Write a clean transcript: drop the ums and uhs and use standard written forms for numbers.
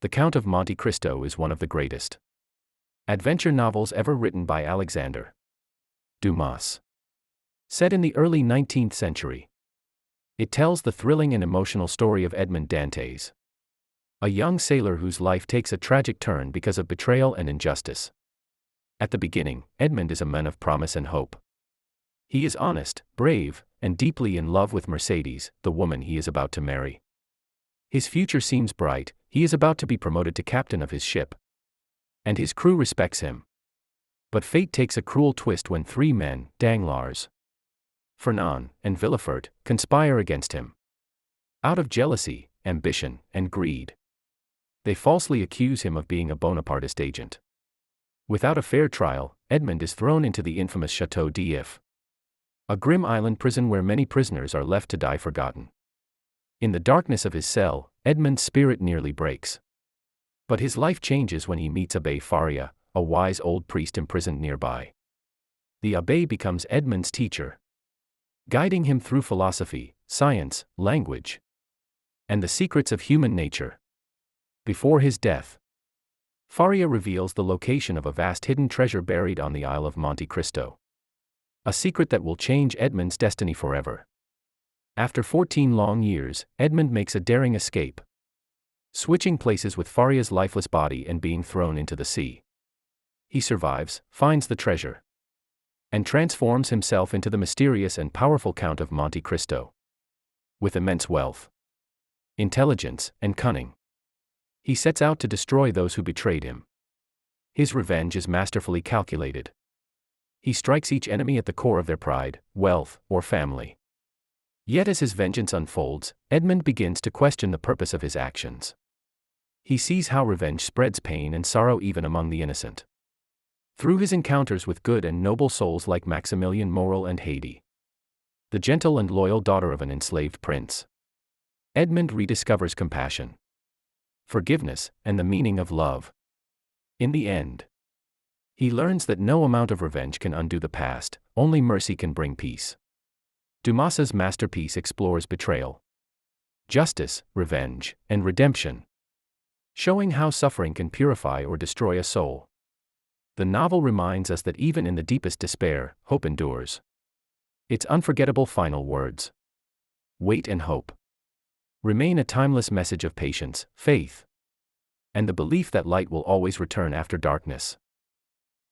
The Count of Monte Cristo is one of the greatest adventure novels ever written by Alexandre Dumas. Set in the early 19th century, it tells the thrilling and emotional story of Edmond Dantès, a young sailor whose life takes a tragic turn because of betrayal and injustice. At the beginning, Edmond is a man of promise and hope. He is honest, brave, and deeply in love with Mercedes, the woman he is about to marry. His future seems bright. He is about to be promoted to captain of his ship, and his crew respects him. But fate takes a cruel twist when three men, Danglars, Fernand, and Villefort, conspire against him. Out of jealousy, ambition, and greed, they falsely accuse him of being a Bonapartist agent. Without a fair trial, Edmond is thrown into the infamous Château d'If, a grim island prison where many prisoners are left to die forgotten. In the darkness of his cell, Edmond's spirit nearly breaks. But his life changes when he meets Abbé Faria, a wise old priest imprisoned nearby. The abbé becomes Edmond's teacher, guiding him through philosophy, science, language, and the secrets of human nature. Before his death, Faria reveals the location of a vast hidden treasure buried on the Isle of Monte Cristo, a secret that will change Edmond's destiny forever. After 14 long years, Edmond makes a daring escape, switching places with Faria's lifeless body and being thrown into the sea. He survives, finds the treasure, and transforms himself into the mysterious and powerful Count of Monte Cristo. With immense wealth, intelligence, and cunning, he sets out to destroy those who betrayed him. His revenge is masterfully calculated. He strikes each enemy at the core of their pride, wealth, or family. Yet as his vengeance unfolds, Edmond begins to question the purpose of his actions. He sees how revenge spreads pain and sorrow even among the innocent. Through his encounters with good and noble souls like Maximilien Morel and Haydée, the gentle and loyal daughter of an enslaved prince, Edmond rediscovers compassion, forgiveness, and the meaning of love. In the end, he learns that no amount of revenge can undo the past, only mercy can bring peace. Dumas's masterpiece explores betrayal, justice, revenge, and redemption, showing how suffering can purify or destroy a soul. The novel reminds us that even in the deepest despair, hope endures. Its unforgettable final words, "Wait and hope," remain a timeless message of patience, faith, and the belief that light will always return after darkness.